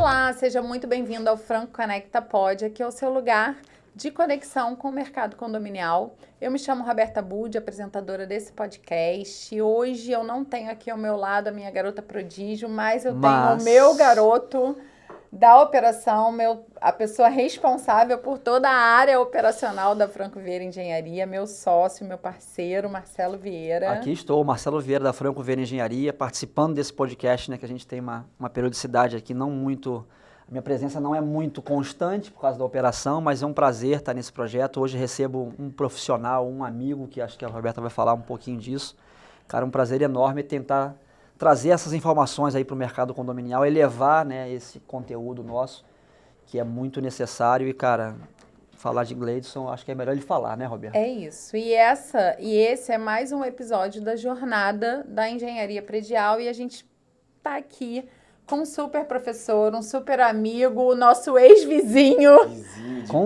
Olá, seja muito bem-vindo ao Franco Conecta Pod, aqui é o seu lugar de conexão com o mercado condominial. Eu me chamo Roberta Budi, apresentadora desse podcast. Hoje eu não tenho aqui ao meu lado a minha garota prodígio, mas eu tenho o meu garoto da operação, a pessoa responsável por toda a área operacional da Franco Vieira Engenharia, meu sócio, meu parceiro, Marcelo Vieira. Aqui estou, Marcelo Vieira da Franco Vieira Engenharia, participando desse podcast, né, que a gente tem uma periodicidade aqui não muito... A minha presença não é muito constante por causa da operação, mas é um prazer estar nesse projeto. Hoje recebo um profissional, um amigo, que acho que a Roberta vai falar um pouquinho disso. Cara, um prazer enorme tentar trazer essas informações aí para o mercado condominial, elevar, né, esse conteúdo nosso, que é muito necessário. E, cara, falar de Gleidson, acho que é melhor ele falar, né, Roberta? É isso. E esse é mais um episódio da jornada da engenharia predial e a gente tá aqui com um super professor, um super amigo, o nosso ex-vizinho,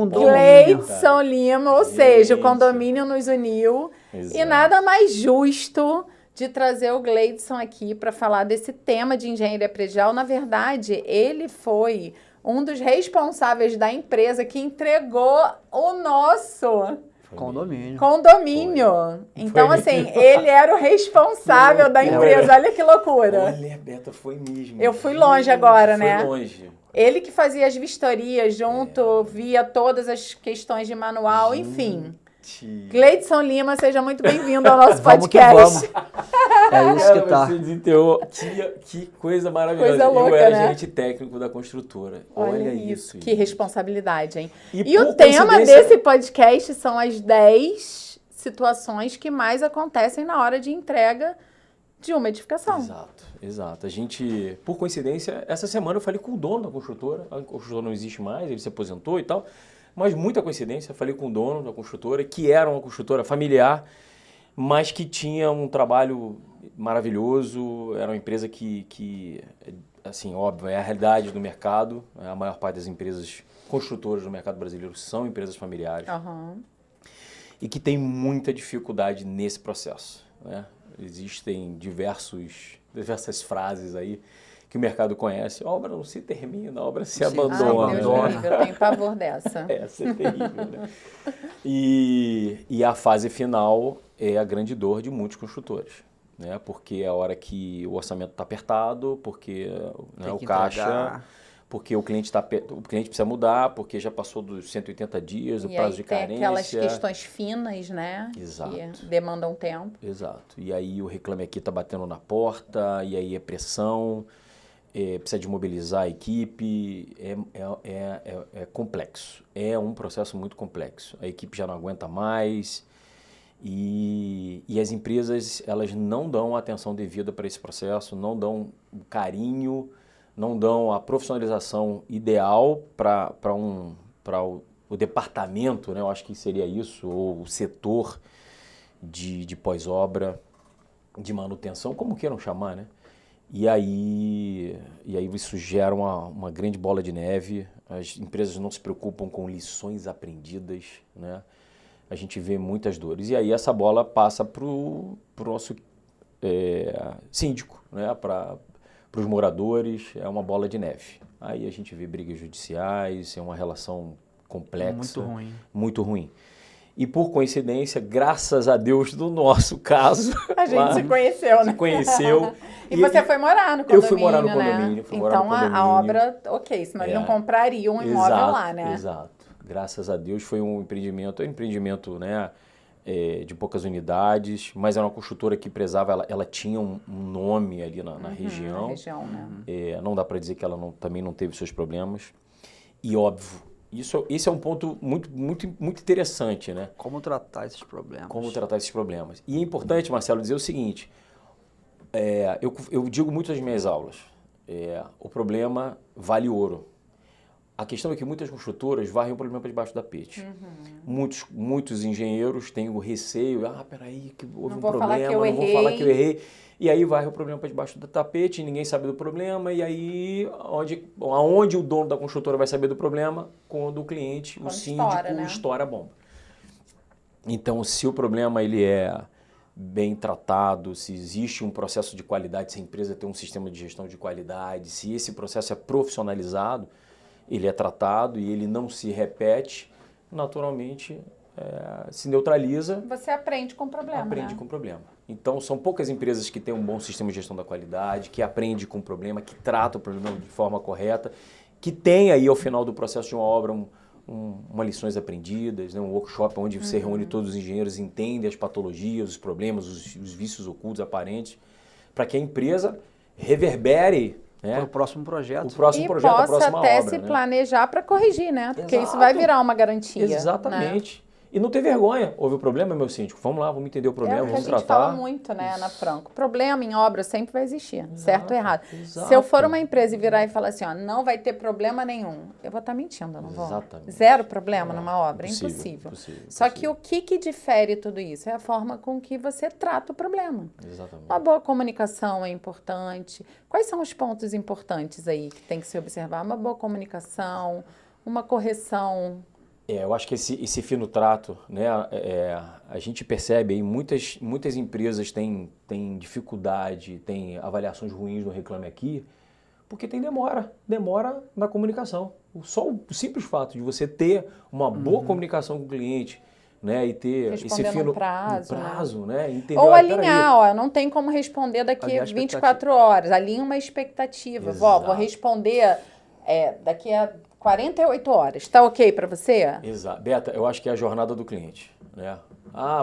Gleidson Lima, ou seja, o condomínio nos uniu. Exato. E nada mais justo de trazer o Gleidson aqui para falar desse tema de engenharia predial. Na verdade, ele foi um dos responsáveis da empresa que entregou o nosso condomínio. Então, assim, ele era o responsável da empresa. Olha que loucura. Olha, Beto, foi mesmo. Eu fui longe agora, né? Foi longe. Ele que fazia as vistorias junto, via todas as questões de manual, enfim. Gleidson Lima, seja muito bem-vindo ao nosso podcast. Que vamos. É isso que tá. Você desenterrou. Que coisa maravilhosa. Coisa louca, eu era né? gerente técnico da construtora. Olha isso. Que responsabilidade, hein? E o tema desse podcast são as 10 situações que mais acontecem na hora de entrega de uma edificação. Exato. A gente, por coincidência, essa semana eu falei com o dono da construtora. A construtora não existe mais, ele se aposentou e tal. Mas muita coincidência, eu falei com o dono da construtora, que era uma construtora familiar, mas que tinha um trabalho maravilhoso. Era uma empresa que assim, óbvio, é a realidade do mercado. A maior parte das empresas construtoras do mercado brasileiro são empresas familiares. Uhum. E que tem muita dificuldade nesse processo, né? Existem diversas frases aí que o mercado conhece. A obra não se termina, a obra se abandona. Ai, Deus me livre, eu tenho pavor dessa. Essa é terrível, né? E a fase final é a grande dor de muitos construtores, né? Porque é a hora que o orçamento está apertado, porque né, o caixa... entregar. Porque o cliente precisa mudar, porque já passou dos 180 dias, o prazo de carência. Tem aquelas questões finas, né? Exato. Que demandam tempo. Exato. E aí o Reclame Aqui está batendo na porta, e aí é pressão, precisa de mobilizar a equipe, é complexo. É um processo muito complexo. A equipe já não aguenta mais e as empresas elas não dão a atenção devida para esse processo, não dão o carinho, não dão a profissionalização ideal para o departamento, né? Eu acho que seria isso, ou o setor de pós-obra, de manutenção, como queiram chamar, né? E aí isso gera uma grande bola de neve. As empresas não se preocupam com lições aprendidas, né? A gente vê muitas dores. E aí essa bola passa para o nosso síndico, né? Para os moradores, é uma bola de neve. Aí a gente vê brigas judiciais, é uma relação complexa. Muito ruim. E por coincidência, graças a Deus, no nosso caso... A gente se conheceu, né? Se conheceu. E você foi morar no condomínio, eu fui morar no condomínio. Né? Então a obra, senão ele não compraria um imóvel lá, né? Exato. Graças a Deus foi um empreendimento, né, de poucas unidades, mas era uma construtora que prezava, ela tinha um nome ali na região. Na região, né? Não dá para dizer que ela também não teve seus problemas. E óbvio, esse é um ponto muito interessante, né? Como tratar esses problemas. E é importante, Marcelo, dizer o seguinte, eu digo muito nas minhas aulas, o problema vale ouro. A questão é que muitas construtoras varrem o problema para debaixo da tapete. Muitos engenheiros têm o receio, peraí, que houve um problema, não vou falar que eu errei. E aí varre o problema para debaixo do tapete, ninguém sabe do problema, e aí aonde o dono da construtora vai saber do problema? Quando o cliente, o síndico, estoura a bomba. Então, se o problema ele é bem tratado, se existe um processo de qualidade, se a empresa tem um sistema de gestão de qualidade, se esse processo é profissionalizado, ele é tratado e ele não se repete, naturalmente se neutraliza. Você aprende com o problema. Aprende com o problema. Então, são poucas empresas que têm um bom sistema de gestão da qualidade, que aprende com o problema, que trata o problema de forma correta, que tem aí ao final do processo de uma obra uma lições aprendidas, né? Um workshop onde você reúne todos os engenheiros, entende as patologias, os problemas, os vícios ocultos aparentes, para que a empresa reverbere, né, para o próximo projeto. O próximo projeto, a próxima obra. E possa até se planejar para corrigir, né? Porque isso vai virar uma garantia. Exatamente. Né? E não ter vergonha. Houve o problema, meu síndico? Vamos lá, vamos entender o problema, vamos tratar. A gente fala muito, né, na Franco. Problema em obra sempre vai existir, certo ou errado. Exato. Se eu for uma empresa e virar e falar assim, ó, não vai ter problema nenhum, eu vou estar mentindo, eu não vou. Exatamente. Zero problema numa obra, impossível. Só que o que difere tudo isso? É a forma com que você trata o problema. Exatamente. Uma boa comunicação é importante. Quais são os pontos importantes aí que tem que se observar? Uma boa comunicação, uma correção. Eu acho que esse fino trato, né, a gente percebe aí, muitas empresas têm dificuldade, têm avaliações ruins no Reclame Aqui, porque tem demora na comunicação. Só o simples fato de você ter uma boa comunicação com o cliente, né, e ter esse fino prazo, né, entender, ou alinhar, não tem como responder daqui a 24 horas, alinha uma expectativa. Vou responder daqui a 48 horas. Está ok para você? Exato. Beta, eu acho que é a jornada do cliente, né?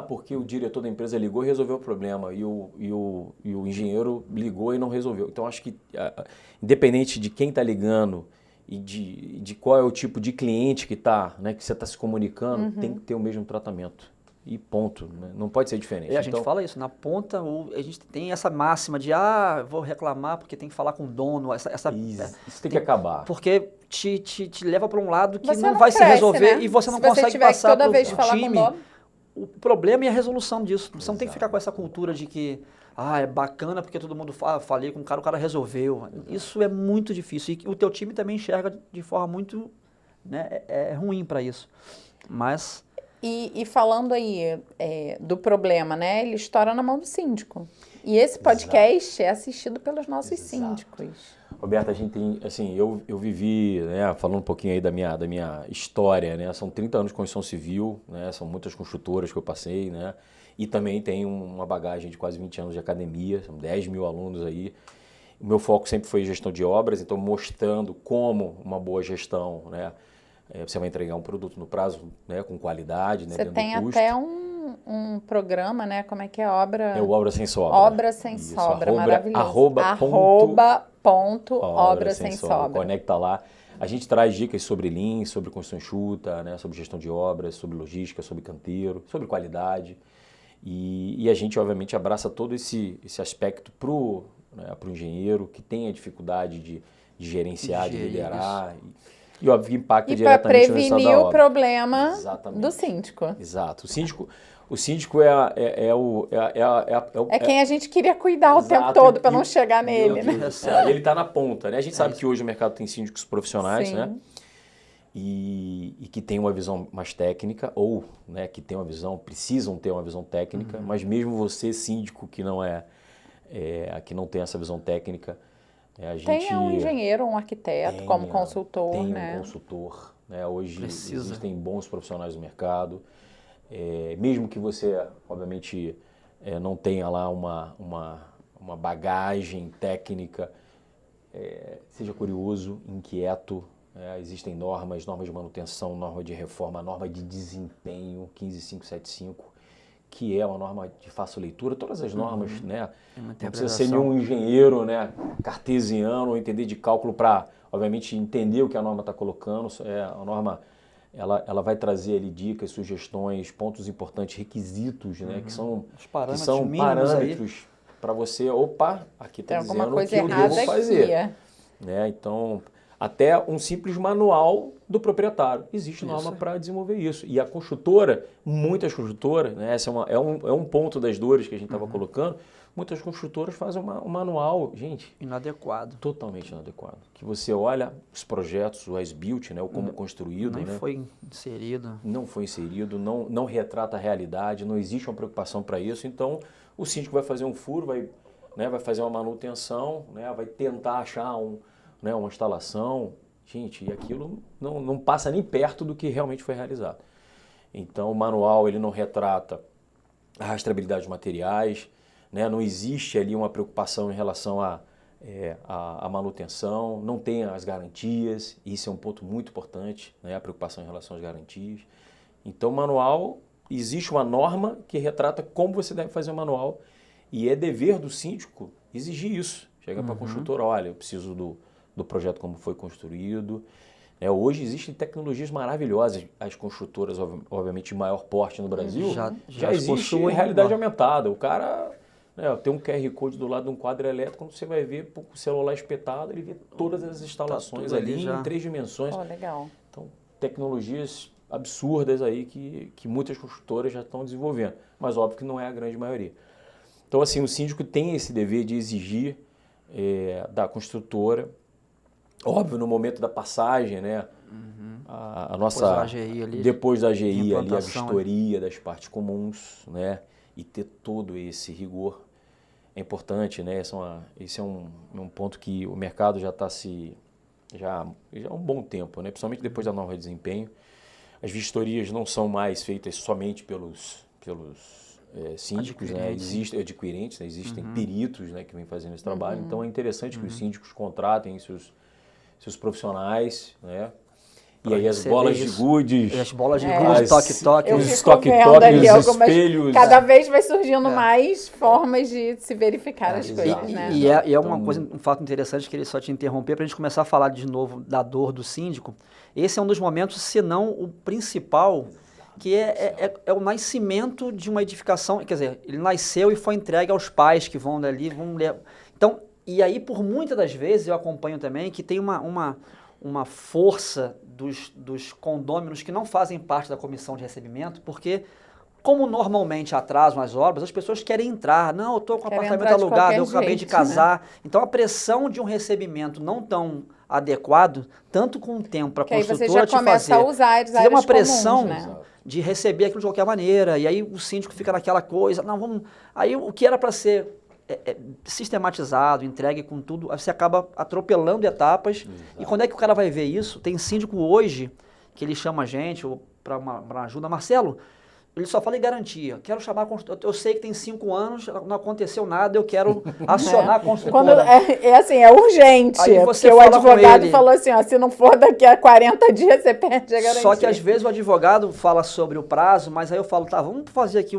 Porque o diretor da empresa ligou e resolveu o problema e o engenheiro ligou e não resolveu. Então, acho que, independente de quem está ligando e de qual é o tipo de cliente que né, que você está se comunicando, tem que ter o mesmo tratamento. E ponto, né? Não pode ser diferente. A gente fala isso, na ponta a gente tem essa máxima de vou reclamar porque tem que falar com o dono. Isso tem que acabar. Porque te leva para um lado que não vai se resolver, né? E você não consegue passar para o time o problema e a resolução disso. Você não tem que ficar com essa cultura de que é bacana porque todo mundo falei com o cara resolveu. Isso é muito difícil. E o teu time também enxerga de forma muito, né, ruim para isso. Mas... E falando aí do problema, né? Ele estoura na mão do síndico. E esse podcast é assistido pelos nossos síndicos. Roberta, a gente tem, assim, eu vivi, né, falando um pouquinho aí da minha história, né? São 30 anos de construção civil, né? São muitas construtoras que eu passei, né? E também tenho uma bagagem de quase 20 anos de academia, são 10 mil alunos aí. O meu foco sempre foi gestão de obras, então mostrando como uma boa gestão, né? Você vai entregar um produto no prazo, né, com qualidade, né, dentro do custo. Você tem até um programa, né? Como é que é? Obra Sem Sobra. Obra Sem Sobra, maravilhoso. @obra sem sobra. Conecta lá. A gente traz dicas sobre Lean, sobre construção enxuta, né, sobre gestão de obras, sobre logística, sobre canteiro, sobre qualidade. E a gente, obviamente, abraça todo esse aspecto para o engenheiro que tem a dificuldade de gerenciar, de liderar. E óbvio que impacta diretamente no resultado da obra. E para prevenir o problema do síndico. Exato. O síndico é quem a gente queria cuidar o tempo todo para não chegar nele, né? Ele está na ponta, né? A gente sabe que hoje o mercado tem síndicos profissionais, né? E que tem uma visão mais técnica, ou, né, que tem uma visão, precisam ter uma visão técnica, mas mesmo você, síndico, que não tem essa visão técnica, tem um engenheiro, um arquiteto como consultor, tem né? Um consultor, né? Hoje existem bons profissionais no mercado. Mesmo que você, obviamente, não tenha lá uma bagagem técnica, seja curioso, inquieto. Existem normas de manutenção, norma de reforma, norma de desempenho 15575, que é uma norma de fácil leitura. Todas as normas, né? Não precisa ser nenhum engenheiro, né, cartesiano ou entender de cálculo para, obviamente, entender o que a norma está colocando. A norma ela vai trazer ali dicas, sugestões, pontos importantes, requisitos, né, que são parâmetros para você, aqui está dizendo o que eu devo fazer. Né? Então, até um simples manual do proprietário. Existe norma para desenvolver isso. E a construtora, muitas construtoras, né, esse é um ponto das dores que a gente estava colocando, muitas construtoras fazem um manual, gente... Inadequado. Totalmente inadequado. Que você olha os projetos, o as-built, né, o como construído... Nem né, foi inserido. Não foi inserido, não retrata a realidade, não existe uma preocupação para isso. Então, o síndico vai fazer um furo, vai fazer uma manutenção, né, vai tentar achar uma instalação. Gente, e aquilo não passa nem perto do que realmente foi realizado. Então, o manual ele não retrata a rastreabilidade de materiais, né, não existe ali uma preocupação em relação à manutenção, não tem as garantias, isso é um ponto muito importante, né, a preocupação em relação às garantias. Então, o manual, existe uma norma que retrata como você deve fazer o manual e é dever do síndico exigir isso. Chega para a construtora, olha, eu preciso do projeto como foi construído. Hoje existem tecnologias maravilhosas. As construtoras, obviamente, de maior porte no Brasil, já existe realidade aumentada. O cara tem um QR Code do lado de um quadro elétrico, quando você vai ver com o celular espetado, ele vê todas as instalações ali em 3 dimensões. Legal. Então, tecnologias absurdas aí que muitas construtoras já estão desenvolvendo. Mas óbvio que não é a grande maioria. Então, assim, o síndico tem esse dever de exigir da construtora. Óbvio, no momento da passagem, né? A nossa, depois da AGI ali, a vistoria das partes comuns, né? E ter todo esse rigor é importante, né? Esse é um ponto que o mercado já está já há um bom tempo, né? Principalmente depois da nova desempenho. As vistorias não são mais feitas somente pelos síndicos, né? Existem adquirentes, né? Existem peritos, né, que vêm fazendo esse trabalho. Então é interessante que os síndicos contratem seus profissionais, né? E aí as bolas de gude, as bolas de gude, toque-toque, os toque-toque, os espelhos. Cada vez vai surgindo mais formas de se verificar as coisas, né? E é uma coisa, um fato interessante, que ele só te interromper para a gente começar a falar de novo da dor do síndico. Esse é um dos momentos, se não o principal, que é o nascimento de uma edificação. Quer dizer, ele nasceu e foi entregue aos pais que vão dali, vão ler. Então, e aí por muitas das vezes eu acompanho também que tem uma força dos condôminos que não fazem parte da comissão de recebimento, porque como normalmente atrasam as obras, as pessoas querem entrar. Não, eu estou com o apartamento alugado, eu acabei de casar. Né? Então a pressão de um recebimento não tão adequado, tanto com o tempo para a construtora te fazer. Aí você já começa a usar as áreas uma pressão comuns, né? De receber aquilo de qualquer maneira, e aí o síndico fica naquela coisa, não, vamos... Aí o que era para ser sistematizado, entregue com tudo, você acaba atropelando etapas. Exato. E quando é que o cara vai ver isso? Tem síndico hoje que ele chama a gente para uma ajuda. Marcelo, ele só fala em garantia. Quero chamar a construtora. Eu sei que tem 5 anos, não aconteceu nada, eu quero acionar a construtora. É urgente. Aí você porque o advogado falou assim, ó, se não for daqui a 40 dias, você perde a garantia. Só que às vezes o advogado fala sobre o prazo, mas aí eu falo, tá, vamos fazer aqui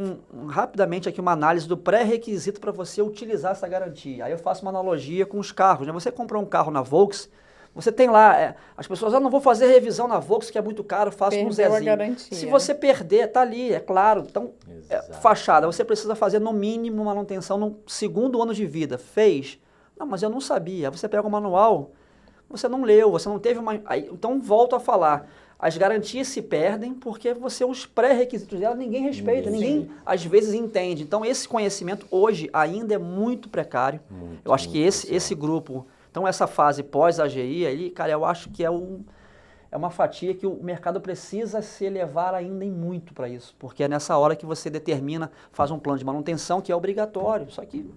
rapidamente aqui uma análise do pré-requisito para você utilizar essa garantia. Aí eu faço uma analogia com os carros, né? Você comprou um carro na Volks, você tem lá, as pessoas, não vou fazer revisão na Volks, que é muito caro, faço com um Zezinho. Se você perder, tá ali, é claro. Então, fachada, você precisa fazer no mínimo manutenção no 2º ano de vida. Fez? Não, mas eu não sabia. Você pega o manual, você não leu, você não teve uma... Então, volto a falar. As garantias se perdem porque os pré-requisitos dela ninguém respeita, ninguém às vezes entende. Então, esse conhecimento hoje ainda é muito precário. Eu acho que esse grupo... Então, essa fase pós-AGI, aí, cara, eu acho que é uma fatia que o mercado precisa se elevar ainda em muito para isso, porque é nessa hora que você determina, faz um plano de manutenção que é obrigatório. Só que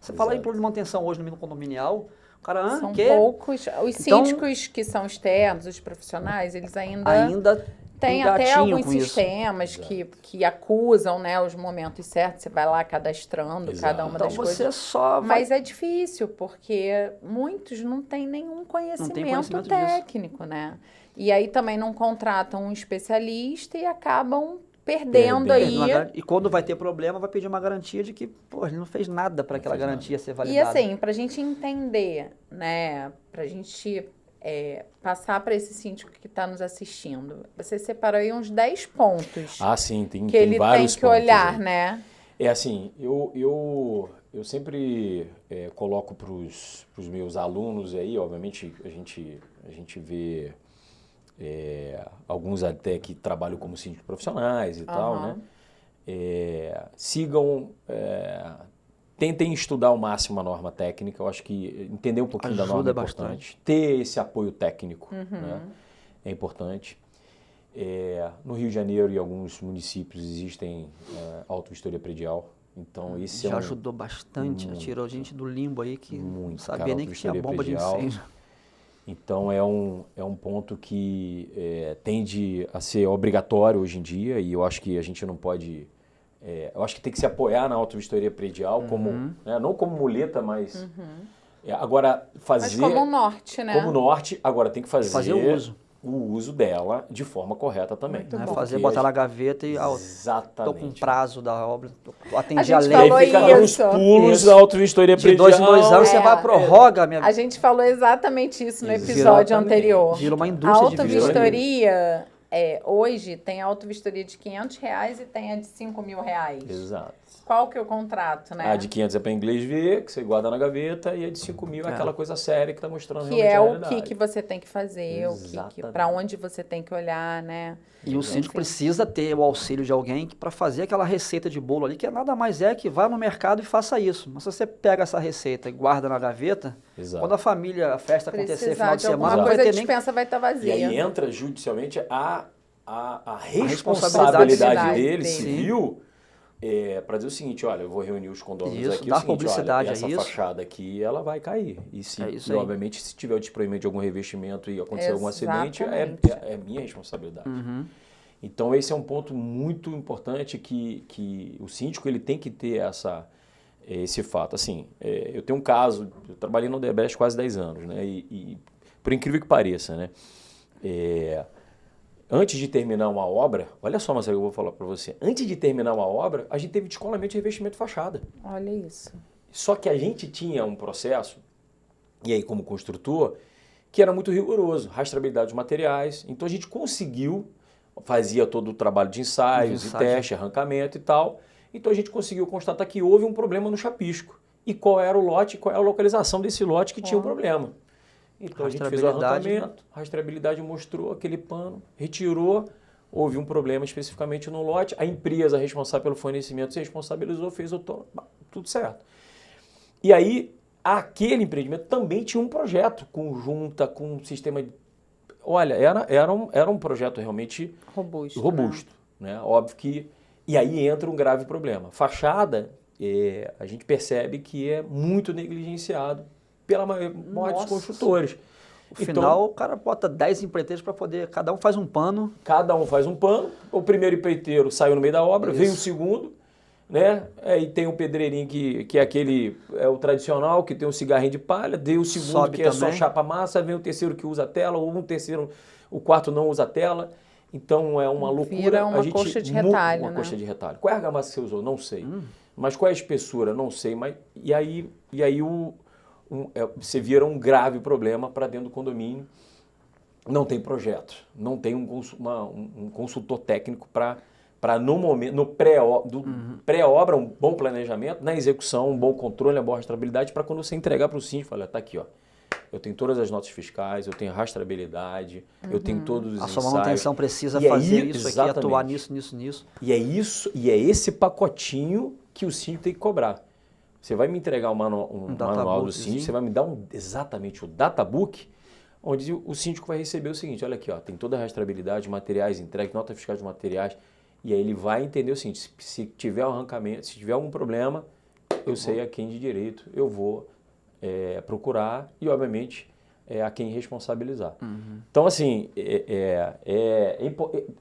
você fala em plano de manutenção hoje no mínimo condominial, o cara, são poucos. Os síndicos que são externos, os profissionais, eles ainda tem até alguns sistemas que acusam, né, os momentos certos. Você vai lá cadastrando cada uma das coisas. Mas é difícil, porque muitos não têm nenhum conhecimento técnico, né? E aí também não contratam um especialista e acabam perdendo aí. E quando vai ter problema, vai pedir uma garantia de que, ele não fez nada para aquela garantia ser validada. E assim, para a gente entender, né, para a gente... passar para esse síndico que está nos assistindo. Você separou aí uns 10 pontos. Sim, tem que ele vários tem que pontos, olhar, né? É assim, eu sempre coloco para os meus alunos aí, obviamente a gente vê alguns até que trabalham como síndicos profissionais e tal, né? Sigam, tentem estudar ao máximo a norma técnica, eu acho que entender um pouquinho da norma é importante. Ter esse apoio técnico, né? É importante. No Rio de Janeiro e alguns municípios existem auto-vistoria predial. Então, isso já ajudou bastante, né? Tirou a gente do limbo aí que não sabia nem que tinha bomba de incêndio. Então, é um ponto que tende a ser obrigatório hoje em dia e eu acho que a gente não pode... eu acho que tem que se apoiar na auto-vistoria predial, como, né, não como muleta, mas... agora, fazer... Mas como norte, né? Como norte, agora tem que fazer o uso dela de forma correta também. Não é fazer, botar na gaveta e tô com prazo da obra, atendi a lei. Falou fica dando os pulos da auto-vistoria predial. De 2 em 2 anos você vai prorroga. A gente falou exatamente isso no episódio anterior. Vira uma indústria de auto-vistoria, hoje tem a auto-vistoria de R$500 e tem a de R$5.000. Exato. Qual que é o contrato, né? A de 500 é para inglês ver, que você guarda na gaveta, e a de 5.000 é aquela coisa séria que está mostrando que realmente é a o realidade. que você tem que fazer, para onde você tem que olhar, né? E o síndico precisa ter o auxílio de alguém para fazer aquela receita de bolo ali, que nada mais é que vá no mercado e faça isso. Mas se você pega essa receita e guarda na gaveta, quando a família, a festa acontecer final de semana, não vai ter nem... a dispensa vai estar vazia. E aí entra judicialmente a responsabilidade dele, civil, para dizer o seguinte, olha, eu vou reunir os condôminos aqui, dar publicidade a isso. Essa fachada aqui, ela vai cair. E, obviamente, se tiver o desproimento de algum revestimento e acontecer algum acidente, é minha responsabilidade. Então, esse é um ponto muito importante que o síndico ele tem que ter esse fato. Assim, eu tenho um caso, eu trabalhei no Odebrecht quase 10 anos, né? E por incrível que pareça, né? Antes de terminar uma obra, olha só, Marcelo, eu vou falar para você. Antes de terminar uma obra, a gente teve descolamento de revestimento de fachada. Olha isso. Só que a gente tinha um processo, e aí como construtor, que era muito rigoroso, rastreabilidade dos materiais. Então a gente conseguiu, fazia todo o trabalho de ensaios e teste, arrancamento e tal. Então a gente conseguiu constatar que houve um problema no chapisco. E qual era o lote, qual era a localização desse lote que tinha o problema. Então a gente fez o arrancamento, a rastreabilidade mostrou aquele pano, retirou, houve um problema especificamente no lote, a empresa responsável pelo fornecimento se responsabilizou, fez tudo certo. E aí, aquele empreendimento também tinha um projeto com junta, com um sistema de... Olha, era um projeto realmente robusto, né? Óbvio que... E aí entra um grave problema. Fachada, a gente percebe que é muito negligenciado pela maior dos construtores. No final, o cara bota 10 empreiteiros para poder... Cada um faz um pano. Cada um faz um pano. O primeiro empreiteiro saiu no meio da obra, veio o segundo, né? Aí tem o pedreirinho que é aquele... É o tradicional, que tem um cigarrinho de palha. Deu o segundo, que é só chapa massa. Vem o terceiro que usa a tela. Ou o quarto não usa a tela. Então, é uma loucura. Vira uma coxa de retalho, uma coxa de retalho. Qual é a argamassa que você usou? Não sei. Mas qual é a espessura? Não sei. Mas, e aí você vira um grave problema para dentro do condomínio. Não tem projeto, não tem um consultor técnico para no momento, no pré-obra, um bom planejamento, na execução, um bom controle, uma boa rastreabilidade, para quando você entregar para o síndico, olha, tá aqui, ó. Eu tenho todas as notas fiscais, eu tenho rastreabilidade, eu tenho todos os ensaios. A sua manutenção precisa fazer isso aqui, atuar nisso. E é esse pacotinho que o síndico tem que cobrar. Você vai me entregar um manual do síndico, você vai me dar exatamente o databook, onde o síndico vai receber o seguinte, olha aqui, ó, tem toda a rastreabilidade, materiais entregues, nota fiscal de materiais, e aí ele vai entender o seguinte, se tiver um arrancamento, se tiver algum problema, eu sei a quem de direito eu vou procurar e, obviamente, a quem responsabilizar. Então, assim,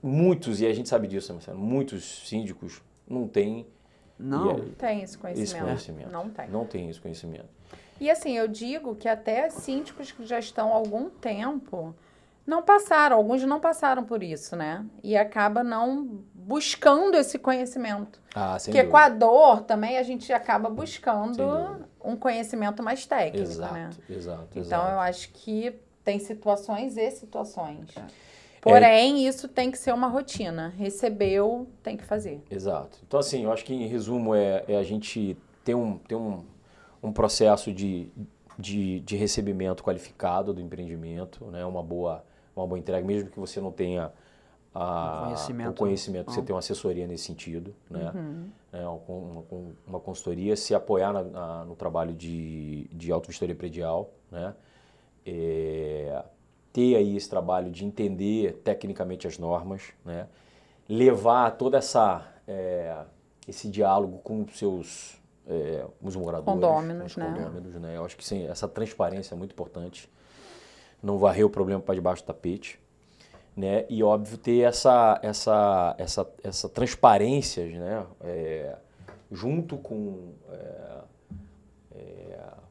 muitos, e a gente sabe disso, Marcelo, muitos síndicos não têm tem esse conhecimento. Não tem esse conhecimento. E assim, eu digo que até síndicos que já estão há algum tempo alguns não passaram por isso, né? E acaba não buscando esse conhecimento. Porque com a dor também a gente acaba buscando um conhecimento mais técnico, né? Exato. Então eu acho que tem situações e situações. Porém, isso tem que ser uma rotina. Recebeu, tem que fazer. Exato. Então, assim, eu acho que, em resumo, é a gente ter um processo de recebimento qualificado do empreendimento, né? Uma boa entrega, mesmo que você não tenha o conhecimento, você tem uma assessoria nesse sentido, né? Uma consultoria, se apoiar no trabalho de auto-vistoria predial, né? Ter aí esse trabalho de entender tecnicamente as normas, né? Levar toda esse diálogo com os moradores, condôminos, os né? condôminos, né? Eu acho que sim, essa transparência é muito importante. Não varrer o problema para debaixo do tapete, né? E óbvio ter essa transparência, né? Junto com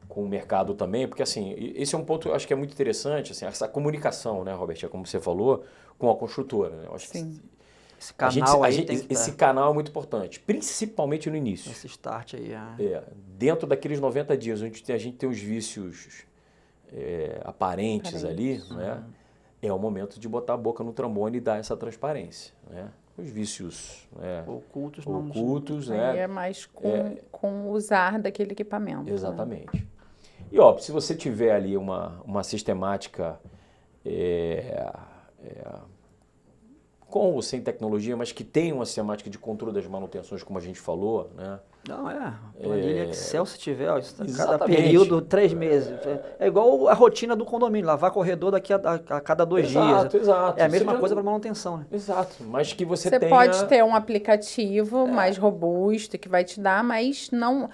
o mercado também, porque assim, esse é um ponto, eu acho que é muito interessante, assim, essa comunicação, né, Roberto, como você falou, com a construtora, né? Eu acho Sim. que esse canal esse canal é muito importante, principalmente no início. Esse start aí. Dentro daqueles 90 dias, onde a gente tem os vícios aparentes ali, né? É o momento de botar a boca no trombone e dar essa transparência, né? Os vícios ocultos, né? Aí é mais com usar daquele equipamento. Exatamente. Né? E óbvio, se você tiver ali uma sistemática com ou sem tecnologia, mas que tem uma sistemática de controle das manutenções, como a gente falou, né? Não, planilha Excel se tiver, ó, cada período, 3 meses. É igual a rotina do condomínio, lavar corredor daqui a cada 2 dias. Exato. É a mesma coisa para manutenção, né? Exato, mas que você tenha... pode ter um aplicativo mais robusto que vai te dar, mas não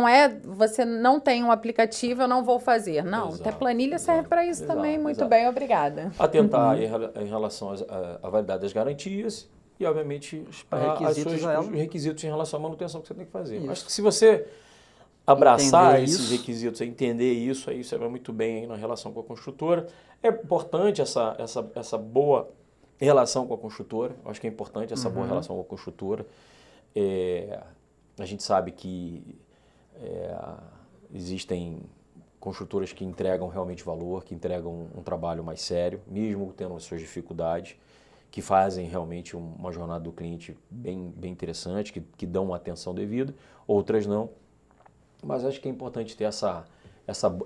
é, você não tem um aplicativo, eu não vou fazer. Não, até planilha serve para isso também. Muito bem, obrigada. Atentar em relação à validade das garantias e, obviamente, os requisitos em relação à manutenção que você tem que fazer. Isso. Acho que se você abraçar esses requisitos, entender isso, aí você vai muito bem aí na relação com a construtora. É importante essa boa relação com a construtora. Acho que é importante essa boa relação com a construtora. A gente sabe que existem construtoras que entregam realmente valor, que entregam um trabalho mais sério, mesmo tendo as suas dificuldades, que fazem realmente uma jornada do cliente bem interessante, que dão uma atenção devida, outras não. Mas acho que é importante ter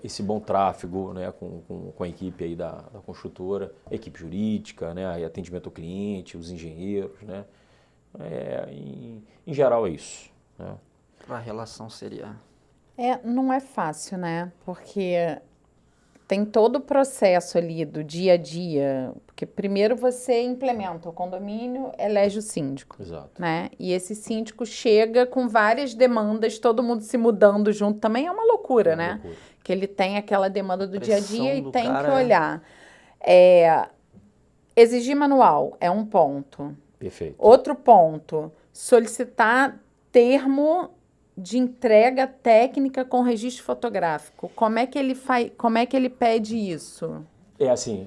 esse bom tráfego, né, com a equipe aí da construtora, a equipe jurídica, né, atendimento ao cliente, os engenheiros, né. Em geral é isso, né. A relação seria... não é fácil, né? Porque tem todo o processo ali do dia a dia, porque primeiro você implementa o condomínio, elege o síndico. Exato. Né? E esse síndico chega com várias demandas, todo mundo se mudando junto, também é uma loucura, né? Loucura. Que ele tem aquela demanda do dia a dia e tem que olhar. Exigir manual é um ponto. Perfeito. Outro ponto, solicitar termo de entrega técnica com registro fotográfico. Como é que ele pede isso? Assim,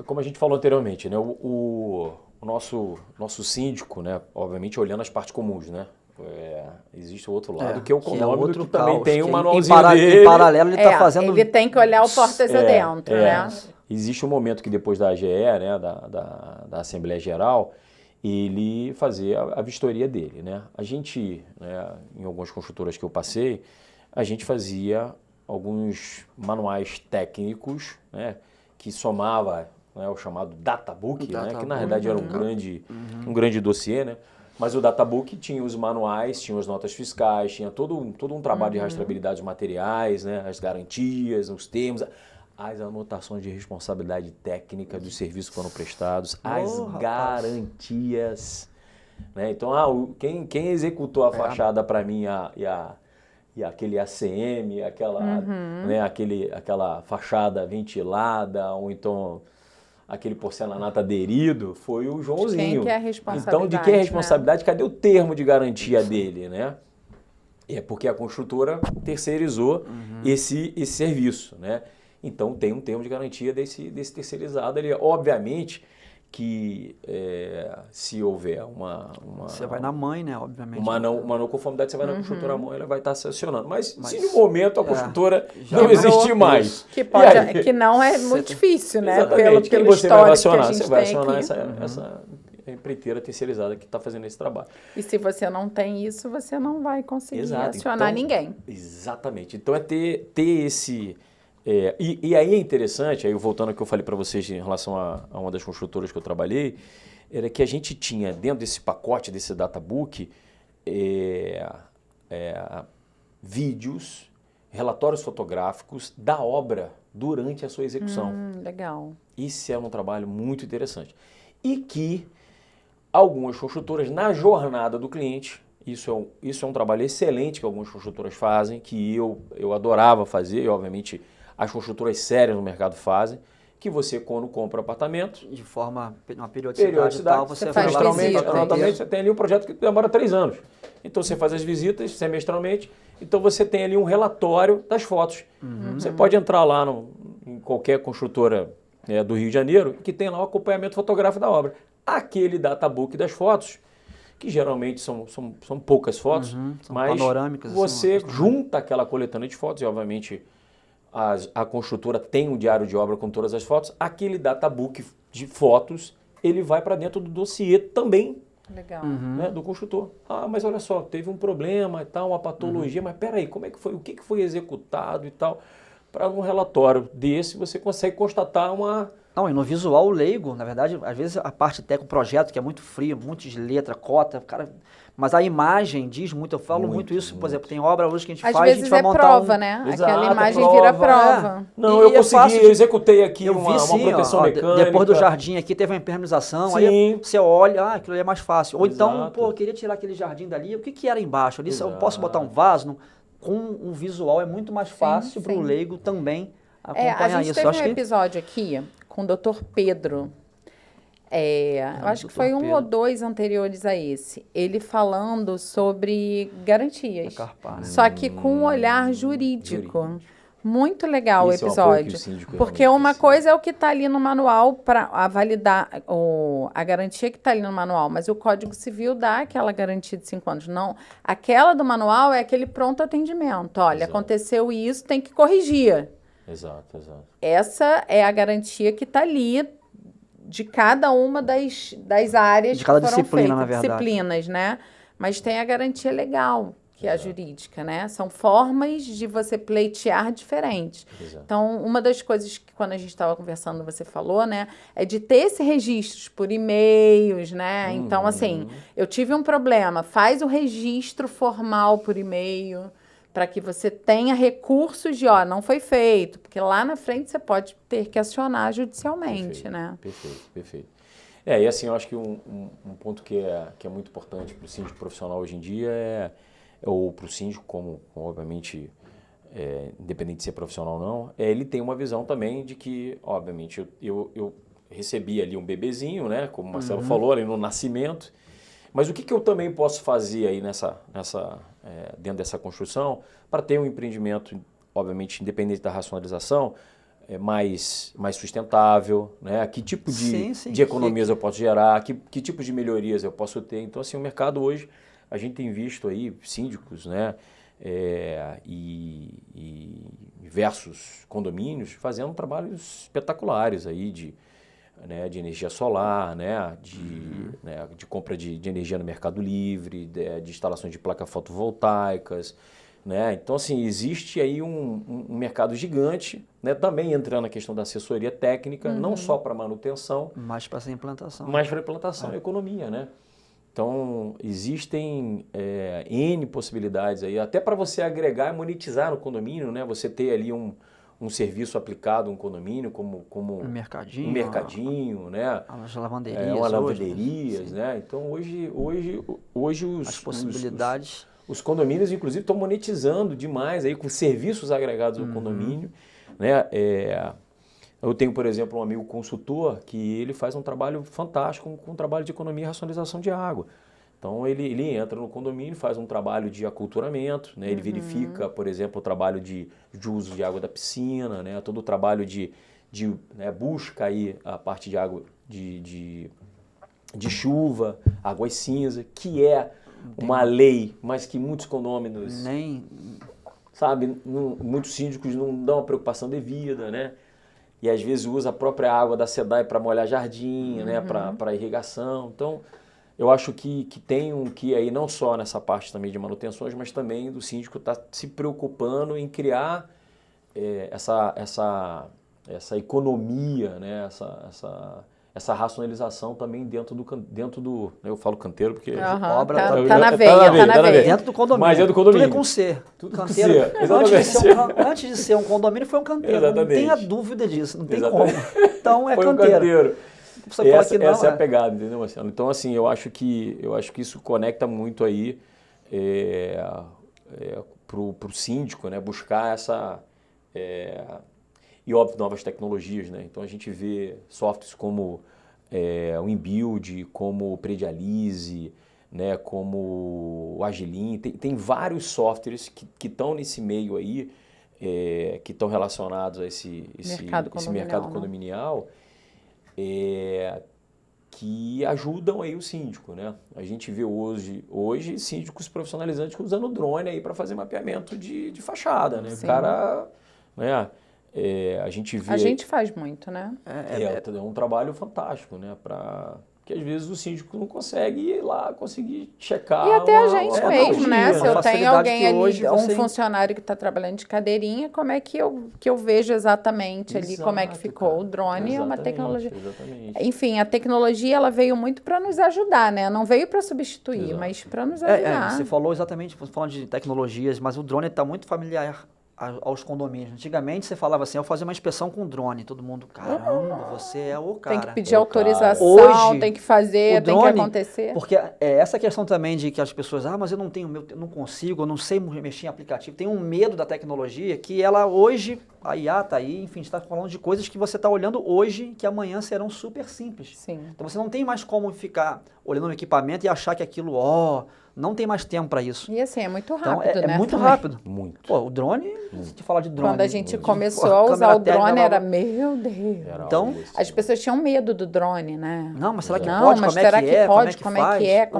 como a gente falou anteriormente, né? O nosso síndico, né? Obviamente olhando as partes comuns, né? Existe o outro lado, que é o condômino, que também tem um manualzinho dele. Em paralelo ele está fazendo... Ele tem que olhar o portas adentro, né? Existe um momento que depois da AGE, né? Da Assembleia Geral, ele fazia a vistoria dele, né? A gente, né, em algumas construtoras que eu passei, a gente fazia alguns manuais técnicos, né, que somava, né, o chamado databook, né, que na verdade era um grande dossiê, né? Mas o databook tinha os manuais, tinha as notas fiscais, tinha todo um trabalho de rastreabilidade dos materiais, né, as garantias, os termos, as anotações de responsabilidade técnica dos serviços que foram prestados, as garantias. Né? Então, quem executou a fachada para mim e aquele ACM, né, aquela fachada ventilada, ou então aquele porcelanato aderido, foi o Joãozinho. Quem que é a responsabilidade? Então, de quem é a responsabilidade? Né? Cadê o termo de garantia dele, né? É porque a construtora terceirizou esse serviço, né? Então, tem um termo de garantia desse terceirizado ali. Obviamente que se houver uma... Você vai na mãe, né, obviamente. Uma não conformidade, você vai na construtora mãe, ela vai estar sancionando. Mas se no momento a construtora já não existir mais... Que não é muito difícil, né? Exatamente. Pelo você vai acionar? que a gente Você vai tem acionar aqui. essa empreiteira terceirizada que está fazendo esse trabalho. E se você não tem isso, você não vai conseguir acionar então, ninguém. Exatamente. Então é ter esse... E aí é interessante, aí voltando ao que eu falei para vocês em relação a uma das construtoras que eu trabalhei, era que a gente tinha dentro desse pacote, desse databook, vídeos, relatórios fotográficos da obra durante a sua execução. Legal. Isso é um trabalho muito interessante. E que algumas construtoras, na jornada do cliente, isso é um trabalho excelente que algumas construtoras fazem, que eu adorava fazer, e obviamente as construtoras sérias no mercado fazem, que você, quando compra apartamento... De forma, uma periodicidade e tal, você faz visita. Anualmente você tem ali um projeto que demora 3 anos. Então você faz as visitas semestralmente, então você tem ali um relatório das fotos. Você pode entrar lá em qualquer construtora do Rio de Janeiro, que tem lá o acompanhamento fotográfico da obra. Aquele databook das fotos, que geralmente são poucas fotos, são mas panorâmicas, você assim, junta aquela coletânea de fotos e, obviamente, a construtora tem um diário de obra com todas as fotos. Aquele databook de fotos, ele vai para dentro do dossiê também. Legal. Né, do construtor. Mas olha só, teve um problema e tal, uma patologia, mas peraí, como é que foi? O que foi executado e tal? Para um relatório desse, você consegue constatar uma... Não, e no visual leigo, na verdade, às vezes a parte técnica, o projeto, que é muito frio, muitas letras, cota, cara... Mas a imagem diz muito, eu falo muito isso, por exemplo, tem obra hoje que a gente Às faz, a vezes gente vai montar prova, né? Exato, Aquela imagem prova, vira prova. Não, E eu consegui, eu executei aqui eu uma vi, sim, proteção ó, mecânica. depois do jardim aqui teve uma impermeabilização, Sim. aí você olha, aquilo ali é mais fácil. Ou então, Exato. eu queria tirar aquele jardim dali, o que era embaixo? Ali, eu posso botar um vaso? Com um visual é muito mais fácil para o leigo também acompanhar a gente isso. teve um episódio aqui com o Dr. Pedro. Eu acho que foi um ou dois anteriores a esse. Ele falando sobre garantias. Carpar, né? Só que com um olhar jurídico. Muito legal Esse o é um apoio que episódio. o síndico Porque realmente uma precisa. coisa é o que está ali no manual para validar a garantia que está ali no manual, mas o Código Civil dá aquela garantia de 5 anos. Não, aquela do manual é aquele pronto atendimento. Olha, Exato. Aconteceu isso, tem que corrigir. Exato. Essa é a garantia que está ali de cada uma das áreas De cada que foram disciplina, feitas, na verdade. disciplinas, né? Mas tem a garantia legal, que é a jurídica, né? São formas de você pleitear diferentes. Exato. Então, uma das coisas que quando a gente estava conversando, você falou, né? É de ter esse registro por e-mails, né? Então, assim, eu tive um problema, faz o registro formal por e-mail, para que você tenha recursos de, não foi feito, porque lá na frente você pode ter que acionar judicialmente, né? Perfeito. E assim, eu acho que um ponto que é muito importante para o síndico profissional hoje em dia ou para o síndico, como obviamente, independente de ser profissional ou não, ele tem uma visão também de que, obviamente, eu recebi ali um bebezinho, né, como o Marcelo falou, ali no nascimento, mas o que eu também posso fazer aí dentro dessa construção para ter um empreendimento, obviamente, independente da racionalização, mais sustentável, né? Que tipo de economias eu posso gerar, que tipo de melhorias eu posso ter. Então, assim, o mercado hoje, a gente tem visto aí síndicos, né? E diversos condomínios fazendo trabalhos espetaculares aí de energia solar, né, de compra de energia no Mercado Livre, de instalações de placas fotovoltaicas, né? Então, assim, existe aí um mercado gigante, né, também entrando na questão da assessoria técnica, não só para manutenção, mas para essa implantação. Mas para implantação e economia, né? Então, existem N possibilidades aí, até para você agregar e monetizar no condomínio, né? Você ter ali um serviço aplicado, um condomínio, como um mercadinho, né? As lavanderias. Uma lavanderias, né? Então, hoje as possibilidades... Os condomínios, inclusive, estão monetizando demais aí com serviços agregados ao condomínio, né? Eu tenho, por exemplo, um amigo consultor que ele faz um trabalho fantástico com um trabalho de economia e racionalização de água. Então, ele entra no condomínio, faz um trabalho de aculturamento, né? Ele verifica, por exemplo, o trabalho de uso de água da piscina, né? Todo o trabalho de né, busca aí a parte de água de chuva, águas cinza, que é uma lei, mas que muitos condôminos, sabe, muitos síndicos não dão a preocupação devida, né? E às vezes usa a própria água da SEDAI para molhar jardim, né, para irrigação. Então, eu acho que tem um que aí não só nessa parte também de manutenções, mas também do síndico estar se preocupando em criar essa economia, né, essa racionalização também dentro do eu falo canteiro porque obra tá na veia. Dentro do condomínio. Mas é do condomínio. Tudo é com C. Tudo canteiro. Com C. Antes de ser um condomínio foi um canteiro. Exatamente. Não tenha dúvida disso, não tem Exatamente. como. Então é foi canteiro. Um canteiro. Você fala que não, essa é a pegada, entendeu, Marcelo? Então, assim, eu acho que isso conecta muito aí pro síndico, né? Buscar essa... e, óbvio, novas tecnologias, né? Então, a gente vê softwares como o InBuild, como o Predialize, né? Como o Agilin. Tem vários softwares que estão nesse meio aí, que estão relacionados a esse mercado condominial, que ajudam aí o síndico, né? A gente vê hoje síndicos profissionalizantes usando drone aí para fazer mapeamento de fachada, né? Sim. O cara, né? A gente vê... A gente faz muito, né? É um trabalho fantástico, né? Que às vezes o síndico não consegue ir lá, conseguir checar. E até a gente mesmo, né? Se eu tenho alguém ali, um funcionário que está trabalhando de cadeirinha, como é que eu vejo exatamente ali como é que ficou? Cara. O drone é uma tecnologia. Exatamente. Enfim, a tecnologia ela veio muito para nos ajudar, né? Não veio para substituir, mas para nos ajudar. Você falou exatamente, falando de tecnologias, mas o drone está muito familiar aos condomínios. Antigamente você falava assim, eu vou fazer uma inspeção com drone, todo mundo, caramba, você é o cara. Tem que pedir autorização, hoje, tem que fazer, drone, tem que acontecer. Porque essa questão também de que as pessoas, mas eu não consigo, eu não sei mexer em aplicativo, tem um medo da tecnologia que ela hoje, a IA está aí, enfim, está falando de coisas que você está olhando hoje que amanhã serão super simples. Sim. Então você não tem mais como ficar olhando um equipamento e achar que aquilo, não tem mais tempo para isso. E assim, é muito rápido, então, né? É muito rápido. Muito. Pô, o drone, se te falar de drone... Quando a gente começou a usar o drone, era, meu Deus. Então, as pessoas tinham medo do drone, né? Não, mas será que não, pode? Mas como será é que é? pode? Como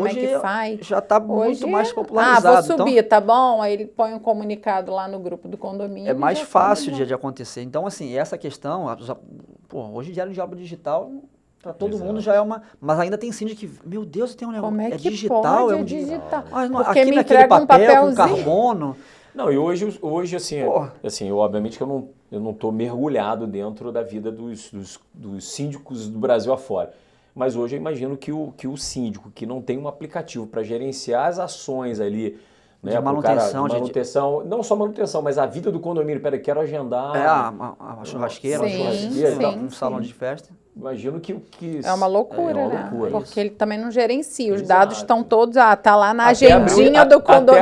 é que faz? Já está muito mais popularizado. Vou subir, tá bom? Aí ele põe um comunicado lá no grupo do condomínio. É mais fácil de acontecer. Então, assim, essa questão... hoje em dia, de obra digital... Para todo mundo já é uma... Mas ainda tem síndico que... Meu Deus, tem um negócio... Como é que digital? Pode? É digital. Porque aqui me entrega um papel com carbono... Não, e hoje assim, obviamente que eu não estou mergulhado dentro da vida dos síndicos do Brasil afora. Mas hoje eu imagino que o síndico que não tem um aplicativo para gerenciar as ações ali... Né, de manutenção. Não só manutenção, mas a vida do condomínio. Peraí, quero agendar... a churrasqueira, um salão de festa. Imagino que é uma loucura, né? Loucura, porque ele também não gerencia. Os dados estão todos, tá lá na agendinha do condomínio.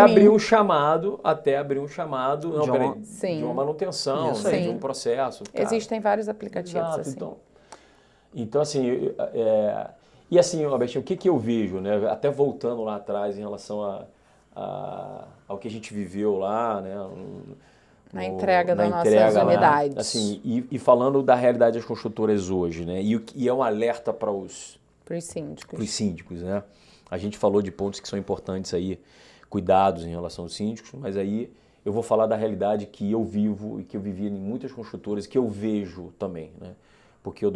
Até abrir um chamado de uma manutenção, né, de um processo. Cara. Existem vários aplicativos assim. Então assim, e assim, Robertinho, o que eu vejo, né? Até voltando lá atrás em relação ao que a gente viveu lá, né? Na entrega das nossas unidades. Assim, e falando da realidade das construtoras hoje, né? E é um alerta para os síndicos, né? A gente falou de pontos que são importantes aí, cuidados em relação aos síndicos, mas aí eu vou falar da realidade que eu vivo e que eu vivi em muitas construtoras, que eu vejo também, né? Porque eu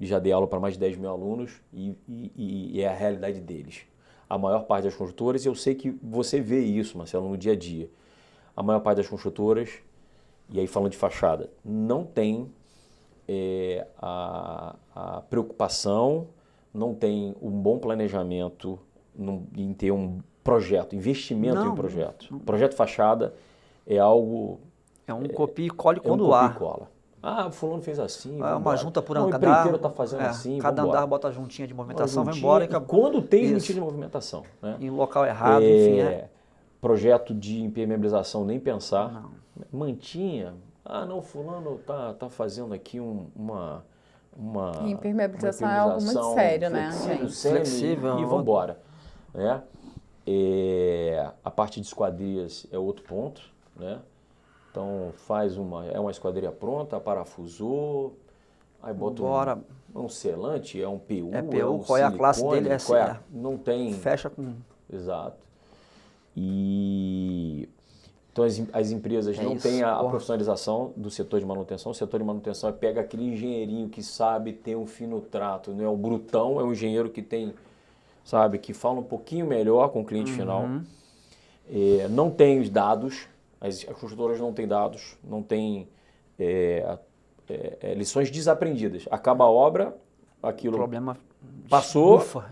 já dei aula para mais de 10 mil alunos e é a realidade deles. A maior parte das construtoras, eu sei que você vê isso, Marcelo, no dia a dia. A maior parte das construtoras, e aí falando de fachada, não tem a preocupação, não tem um bom planejamento em ter um projeto, investimento em projeto. Projeto fachada é algo... É um copia e cole quando há. Cola. O fulano fez assim. Uma junta por andar. O empreiteiro está fazendo assim. Cada andar bota a juntinha de movimentação, vai embora e acabou. Quando tem juntinha de movimentação. Né? Em local errado, enfim. Projeto de impermeabilização, nem pensar. Não. Mantinha. Não, fulano tá fazendo aqui uma impermeabilização é algo muito sério, né, gente? Flexível. E vamos embora. Né? A parte de esquadrias é outro ponto, né? Então faz uma esquadria pronta, parafusou, Aí bota Bora. um selante, é um PU, É PU, um qual é a classe silicone, dele? não tem... Fecha com... Exato. E então as empresas não têm a profissionalização do setor de manutenção. O setor de manutenção pega aquele engenheirinho que sabe ter um fino trato, não é o brutão, é um engenheiro que tem, sabe, que fala um pouquinho melhor com o cliente final. Não tem os dados, as construtoras não têm dados, não têm lições desaprendidas. Acaba a obra, aquilo problema passou, ufa,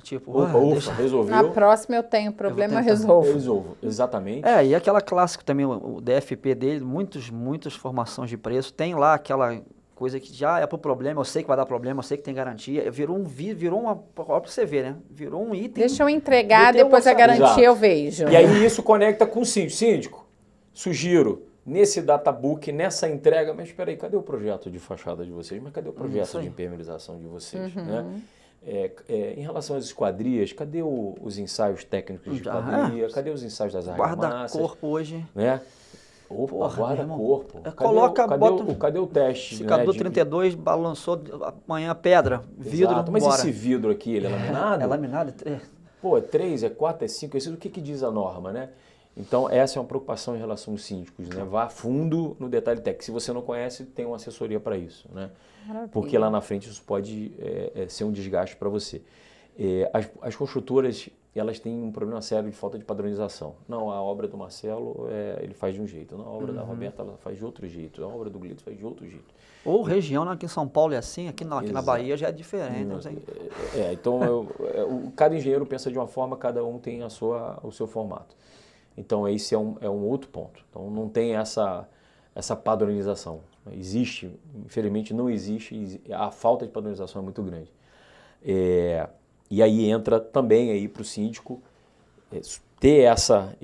resolveu. Na próxima eu tenho problema, eu resolvo. Exatamente. E aquela clássica também, o DFP dele, muitas formações de preço, tem lá aquela coisa que já é pro problema, eu sei que vai dar problema, eu sei que tem garantia, virou uma, ó, pra você ver, né? Virou um item. Deixa eu entregar, depois a garantia Exato. eu vejo. E aí isso conecta com o síndico. Síndico, sugiro, nesse databook, nessa entrega, mas espera aí, cadê o projeto de fachada de vocês? Mas cadê o projeto de impermeabilização de vocês? Né? Em relação às esquadrias, cadê os ensaios técnicos de esquadria? Cadê os ensaios das argamassas? Guarda-corpo hoje. Né? Opa, guarda-corpo. Cadê o teste? Secador 32, balançou amanhã pedra, vidro. Exato. Mas esse vidro aqui, ele é laminado? É laminado? Pô, é 3, é 4, é 5, o que diz a norma, né? Então, essa é uma preocupação em relação aos síndicos, né? Vá a fundo no detalhe técnico. Se você não conhece, tem uma assessoria para isso, né? Maravilha. Porque lá na frente isso pode ser um desgaste para você. As construtoras, elas têm um problema sério de falta de padronização. Não, a obra do Marcelo, ele faz de um jeito. Não, a obra da Roberta, ela faz de outro jeito. A obra do Glito faz de outro jeito. Ou região, aqui em São Paulo é assim, aqui na Bahia já é diferente. Não sei. Então, cada engenheiro pensa de uma forma, cada um tem o seu formato. Então, esse é um outro ponto. Então, não tem essa padronização. Existe, infelizmente não existe, a falta de padronização é muito grande. E aí entra também aí para o síndico ter essa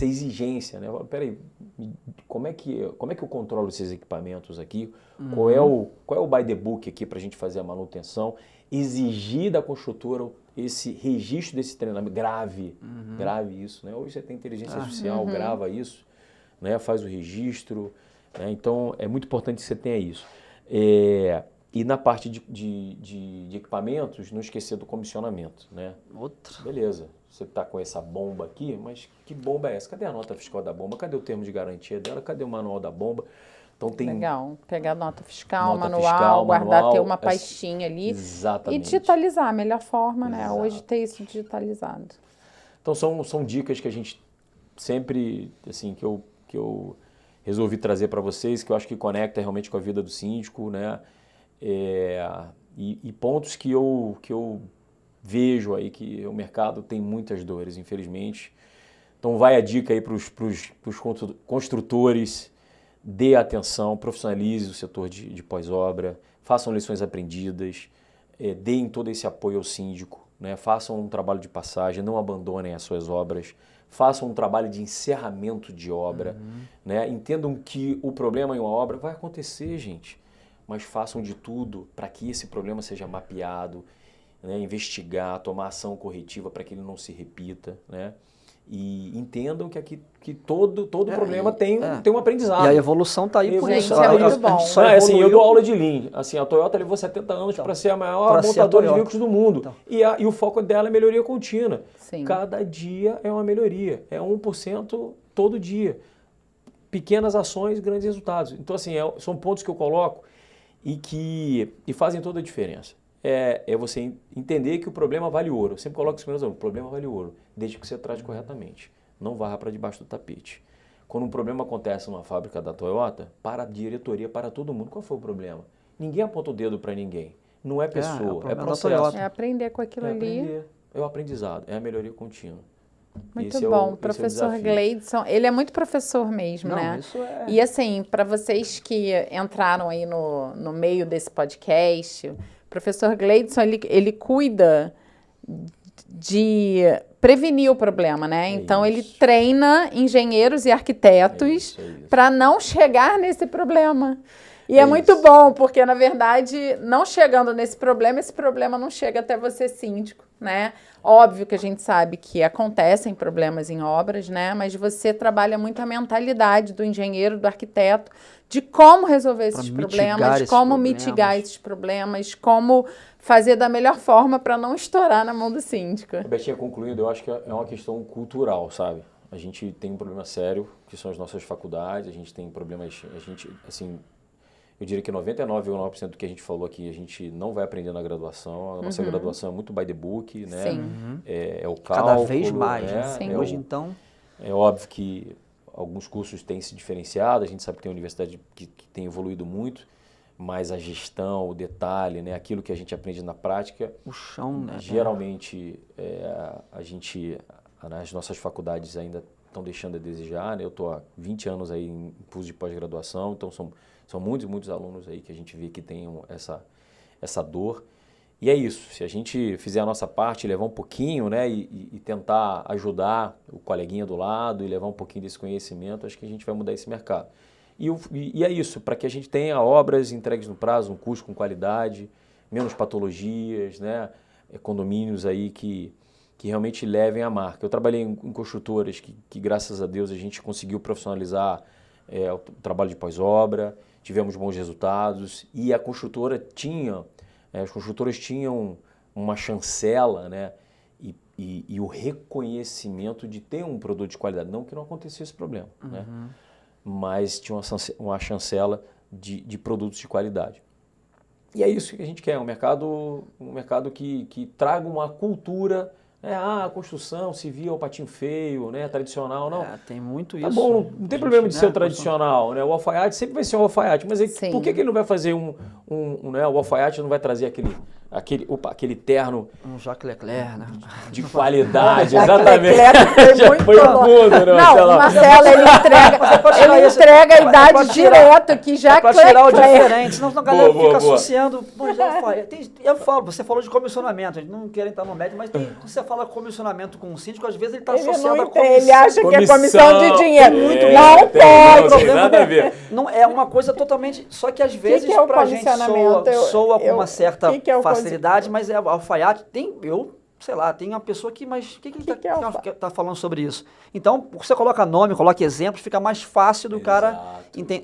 exigência, né? Peraí, como é que eu controlo esses equipamentos aqui? Qual é o by the book aqui para a gente fazer a manutenção? Exigir da construtora esse registro desse treinamento, grave isso, né? Hoje você tem inteligência artificial, grava isso, né? Faz o registro, né? Então é muito importante que você tenha isso. E na parte de equipamentos, não esquecer do comissionamento, né? Beleza, você está com essa bomba aqui, mas que bomba é essa? Cadê a nota fiscal da bomba? Cadê o termo de garantia dela? Cadê o manual da bomba? Então, legal, pegar a nota fiscal, manual, guardar, ter uma pastinha ali. Exatamente. E digitalizar, a melhor forma, né? Hoje ter isso digitalizado. Então são dicas que a gente sempre, assim, que eu resolvi trazer para vocês, que eu acho que conecta realmente com a vida do síndico, né? E pontos que eu vejo aí que o mercado tem muitas dores, infelizmente. Então vai a dica aí para os construtores, dê atenção, profissionalize o setor de pós-obra, façam lições aprendidas, deem todo esse apoio ao síndico, né? Façam um trabalho de passagem, não abandonem as suas obras, façam um trabalho de encerramento de obra, né? Entendam que o problema em uma obra vai acontecer, gente, mas façam de tudo para que esse problema seja mapeado, né? Investigar, tomar ação corretiva para que ele não se repita, né? E entendam que todo problema tem um aprendizado. E a evolução está aí por isso. Isso é muito bom. Assim, eu dou aula de Lean. Assim, a Toyota levou 70 anos para ser a maior montadora de veículos do mundo. Então. E o foco dela é melhoria contínua. Sim. Cada dia é uma melhoria. É 1% todo dia. Pequenas ações, grandes resultados. Então, assim, são pontos que eu coloco e fazem toda a diferença. É você entender que o problema vale ouro. Eu sempre coloco isso mesmo, o problema vale ouro, desde que você trate corretamente. Não varra para debaixo do tapete. Quando um problema acontece numa fábrica da Toyota, para a diretoria, para todo mundo, qual foi o problema? Ninguém aponta o dedo para ninguém. Não é pessoa, é processo. É aprender com aquilo ali. É o aprendizado, é a melhoria contínua. Muito bom. O professor Gleidson, ele é muito professor mesmo, né? Isso é... E assim, para vocês que entraram aí no meio desse podcast, o professor Gleidson, ele cuida de prevenir o problema, né? Então, ele treina engenheiros e arquitetos para não chegar nesse problema. E é muito bom, porque, na verdade, não chegando nesse problema, esse problema não chega até você, síndico, né? Óbvio que a gente sabe que acontecem problemas em obras, né? Mas você trabalha muito a mentalidade do engenheiro, do arquiteto, de como resolver esses problemas, como mitigar esses problemas, como fazer da melhor forma para não estourar na mão do síndico. Betinha, concluindo, eu acho que é uma questão cultural, sabe? A gente tem um problema sério, que são as nossas faculdades, a gente tem problemas, assim, eu diria que 99,9% do que a gente falou aqui, a gente não vai aprender na graduação. A nossa graduação é muito by the book, né? Sim. É o cálculo. Cada vez mais, né? Sim. Hoje, então... É óbvio que alguns cursos têm se diferenciado, a gente sabe que tem universidade que tem evoluído muito, mas a gestão, o detalhe, né? Aquilo que a gente aprende na prática... O chão, né? Geralmente, as nossas faculdades ainda estão deixando a desejar, né? Eu estou há 20 anos aí em curso de pós-graduação, então são muitos alunos aí que a gente vê que tem essa dor. E é isso, se a gente fizer a nossa parte, levar um pouquinho, né, e tentar ajudar o coleguinha do lado e levar um pouquinho desse conhecimento, acho que a gente vai mudar esse mercado. E é isso, para que a gente tenha obras entregues no prazo, um custo com qualidade, menos patologias, né, condomínios aí que realmente levem a marca. Eu trabalhei em construtoras que graças a Deus, a gente conseguiu profissionalizar o trabalho de pós-obra, tivemos bons resultados e as construtoras tinham uma chancela, né, e o reconhecimento de ter um produto de qualidade. Não que não acontecesse esse problema, né, mas tinha uma chancela de produtos de qualidade. E é isso que a gente quer, um mercado que traga uma cultura. A construção civil é o patinho feio, né, tradicional, não. Tem muito Tá isso. bom, não tem problema de ser o tradicional, né? O alfaiate sempre vai ser um alfaiate, mas por que ele não vai fazer né, o alfaiate não vai trazer aquele terno... Um Jacques Leclerc, né? De qualidade, exatamente. Foi fundo, não, Marcelo, ele entrega a idade direto, que já para tirar o diferente, senão a galera fica associando... Você falou de comissionamento, a gente não quer entrar no médio, mas você fala comissionamento com um síndico, às vezes ele está associado a comissão. Ele acha que é comissão de dinheiro. Não pode. Não, nada a ver. Não, é uma coisa totalmente... Só que às vezes para a gente soa com uma certa facilidade, mas é alfaiate. Tem uma pessoa que... Mas o que ele está falando sobre isso? Então, você coloca nome, coloca exemplos, fica mais fácil do cara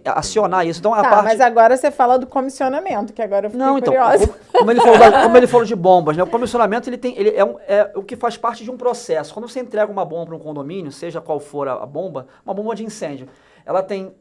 acionar isso. Então, mas agora você fala do comissionamento, que agora eu fiquei curiosa. Como ele falou de bombas, né? O comissionamento é o que faz parte de um processo. Quando você entrega uma bomba para um condomínio, seja qual for a bomba, uma bomba de incêndio, ela tem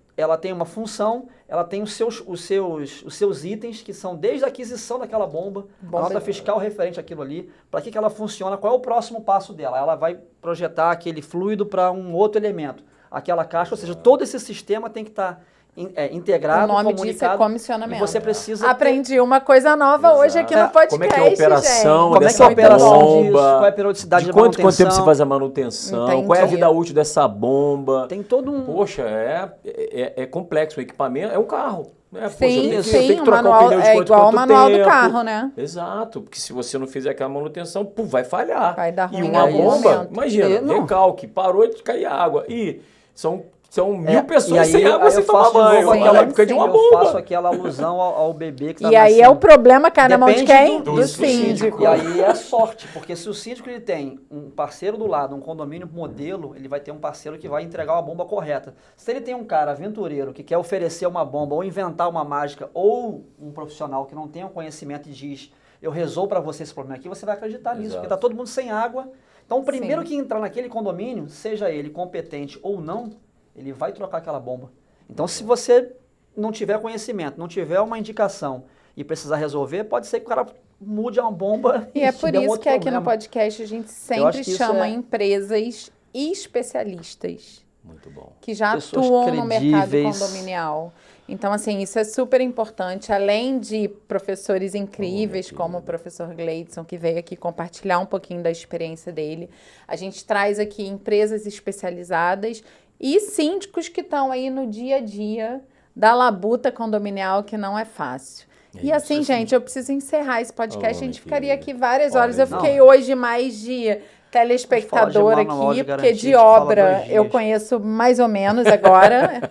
uma função, ela tem os seus itens, que são desde a aquisição daquela bomba, a nota fiscal referente àquilo ali, para que ela funciona, qual é o próximo passo dela. Ela vai projetar aquele fluido para um outro elemento, aquela caixa, ou seja, todo esse sistema tem que estar integrado, comunicado. O nome disso é comissionamento. E você precisa Aprendi uma coisa nova hoje aqui no podcast, como é que é a operação dessa bomba? Qual é a periodicidade de manutenção? Quanto tempo você faz a manutenção? Entendi. Qual é a vida útil dessa bomba? Tem todo um... Poxa, é complexo. O equipamento é um carro. Né? Sim, Poxa, tem que o trocar manual o pneu de é quanto igual ao manual do tempo. carro, né? Exato, porque se você não fizer aquela manutenção, vai falhar. Vai dar ruim e uma bomba, momento. imagina, recalque, parou de cair água. E são 1.000 pessoas sem água, sem tomar banho. Aquela época de uma bomba. Eu faço aquela alusão ao bebê que está E aí nascendo. É o problema cai na mão de quem? Do síndico. E aí é sorte, porque se o síndico ele tem um parceiro do lado, um condomínio modelo, ele vai ter um parceiro que vai entregar uma bomba correta. Se ele tem um cara aventureiro que quer oferecer uma bomba ou inventar uma mágica, ou um profissional que não tem o conhecimento e diz, eu resolvo para você esse problema aqui, você vai acreditar nisso, porque está todo mundo sem água. Então o primeiro que entrar naquele condomínio, seja ele competente ou não, ele vai trocar aquela bomba. Então, se você não tiver conhecimento, não tiver uma indicação e precisar resolver, pode ser que o cara mude uma bomba. E é por isso que aqui no podcast a gente sempre chama empresas especialistas. Muito bom. Que já atuam no mercado condominial. Então, assim, isso é super importante. Além de professores incríveis, como o professor Gleidson, que veio aqui compartilhar um pouquinho da experiência dele, a gente traz aqui empresas especializadas e síndicos que estão aí no dia a dia da labuta condominial, que não é fácil. E assim, gente, eu preciso encerrar esse podcast. A gente ficaria aqui várias horas. Eu fiquei hoje mais de telespectador aqui, porque de obra eu conheço mais ou menos agora.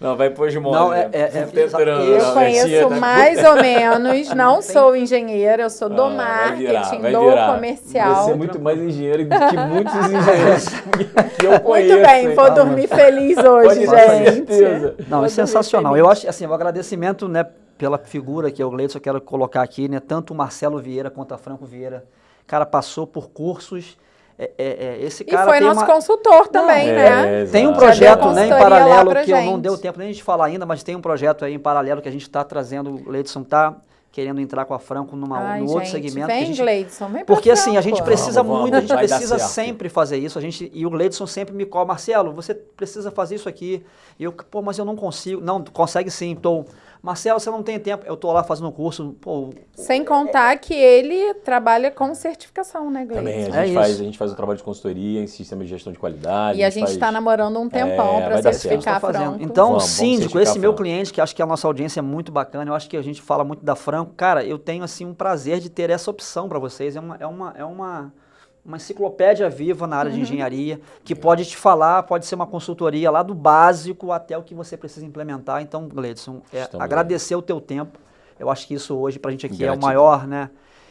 Não, vai pôr de moda. Não, Eu conheço mais ou menos, não sou engenheira, eu sou do marketing, do comercial. Você é muito mais engenheiro do que muitos engenheiros que eu conheço. Muito bem, vou dormir feliz hoje, gente. Não, é sensacional. Eu acho, assim, o agradecimento, né, pela figura que é o Gleidson, eu quero colocar aqui, né, tanto o Marcelo Vieira quanto a Franco Vieira, cara, passou por cursos. Esse cara e foi tem nosso consultor também, né? Tem um projeto, né, em paralelo que eu não deu tempo nem de falar ainda, mas tem um projeto aí em paralelo que a gente está trazendo, o Gleidson está querendo entrar com a Franco no outro segmento. Vem, Gleidson, vem pra porque Franco. Assim, a gente precisa muito, a gente precisa sempre fazer isso, e o Gleidson sempre me cobra, Marcelo, você precisa fazer isso aqui, e eu, mas eu não consigo, não, consegue sim, Marcelo, você não tem tempo, eu tô lá fazendo um curso, Sem contar que ele trabalha com certificação, né, Gleidson? Também, a gente faz um trabalho de consultoria em sistema de gestão de qualidade. E a gente está namorando um tempão para certificar a Franco. Então, síndico, esse meu cliente, que acho que a nossa audiência é muito bacana, eu acho que a gente fala muito da Franco, cara, eu tenho assim um prazer de ter essa opção para vocês, é uma enciclopédia viva na área de engenharia, que pode te falar, pode ser uma consultoria lá do básico até o que você precisa implementar. Então, Gleidson, agradecer o teu tempo. Eu acho que isso hoje pra gente aqui é o maior, né?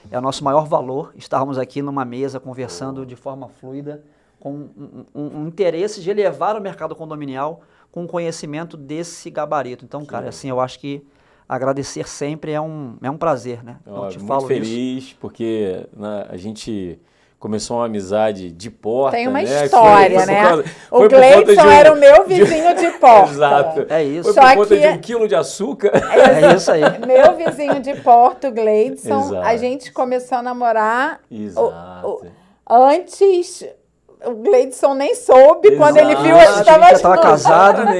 É o nosso maior valor, estarmos aqui numa mesa conversando de forma fluida, com um interesse de elevar o mercado condominial com conhecimento desse gabarito. Então, cara, assim, eu acho que agradecer sempre é um prazer, né? Eu te falo feliz, porque a gente começou uma amizade de porta. Tem uma história, né? O Gleidson era o meu vizinho de porta. Exato. É isso. Foi por conta de 1 quilo de açúcar. É isso aí. Meu vizinho de porta, o Gleidson. Exato. A gente começou a namorar. Exato. Antes, o Gleidson nem soube. Quando ele viu, a gente estava casado.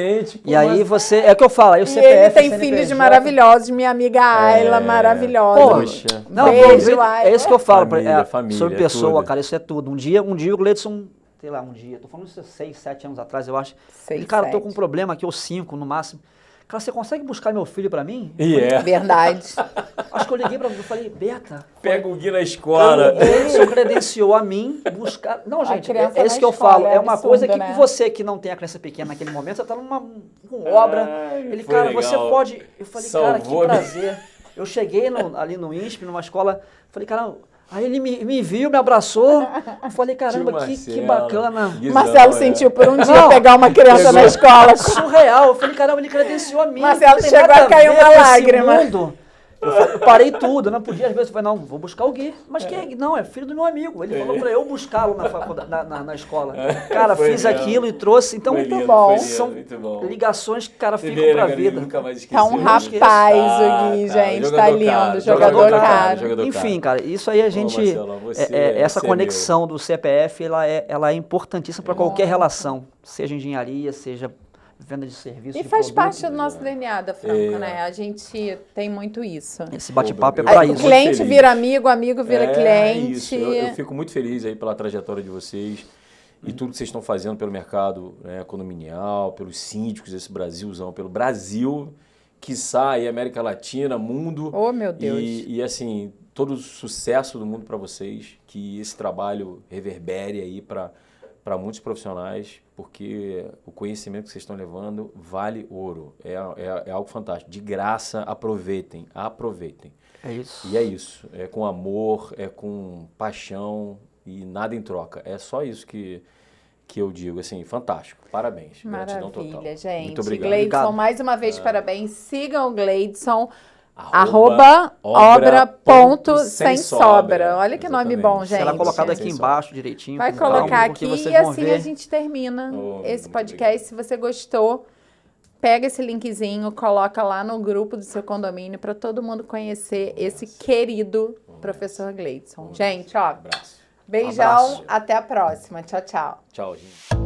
E aí você, é o que eu falo, aí o CPF, ele tem filhos maravilhosos, minha amiga Ayla, maravilhosa. Poxa. Não, beijo, Ayla. É isso que eu falo, família, sobre pessoa, tudo. Cara, isso é tudo. Um dia o Gleidson, sei lá, tô falando isso 6, 7 anos atrás, eu acho. Cara, eu tô com um problema aqui, ou 5 no máximo. Cara, você consegue buscar meu filho pra mim? Verdade. Acho que eu liguei pra você, eu falei, Beta. Pega o Gui na escola. Ele credenciou a mim buscar. Não, gente, é isso que eu falo. É uma coisa que você que não tem a criança pequena naquele momento, você tá com obra. Ele, cara, legal. Você pode. Eu falei, cara, que prazer. Eu cheguei ali no INSP, numa escola, falei, cara. Aí ele me viu, me abraçou. Eu falei, caramba, que bacana. Marcelo sentiu por um dia pegar uma criança na escola. Surreal. Eu falei, caramba, ele credenciou a mim. Marcelo chegou a cair uma lágrima. Eu parei tudo, eu não podia, às vezes, eu falei, não, vou buscar o Gui. Mas quem é? Não, é filho do meu amigo. Ele falou pra eu buscá-lo na escola. Cara, fiz aquilo e trouxe. Então, muito bom. São ligações que, cara, ficam pra vida. Tá um rapaz o Gui, gente, tá lindo. Jogador caro. Enfim, cara, isso aí a gente, essa conexão do CPF, ela é importantíssima pra qualquer relação. Seja engenharia, seja venda de serviços. E faz parte do nosso DNA da Franco, né? A gente tem muito isso. Esse bate-papo é pra isso. O cliente vira amigo, amigo vira cliente. Eu fico muito feliz aí pela trajetória de vocês e tudo que vocês estão fazendo pelo mercado condominial, pelos síndicos desse Brasilzão, pelo Brasil, quiçá aí América Latina, mundo. Oh, meu Deus. E assim, todo o sucesso do mundo para vocês, que esse trabalho reverbere aí para muitos profissionais, porque o conhecimento que vocês estão levando vale ouro. É algo fantástico. De graça, aproveitem. É isso. E é isso. É com amor, é com paixão e nada em troca. É só isso que eu digo. Assim, fantástico. Parabéns. Gratidão total. Maravilha, gente. Muito obrigado. Gleidson, mais uma vez, parabéns. Sigam o Gleidson. @obra.sem-sobra. Olha que nome bom, gente. Será colocado aqui embaixo direitinho. Vai colocar aqui e assim a gente termina esse podcast. Se você gostou, pega esse linkzinho, coloca lá no grupo do seu condomínio para todo mundo conhecer esse querido professor Gleidson. Gente, ó, beijão, até a próxima. Tchau, tchau. Tchau, gente.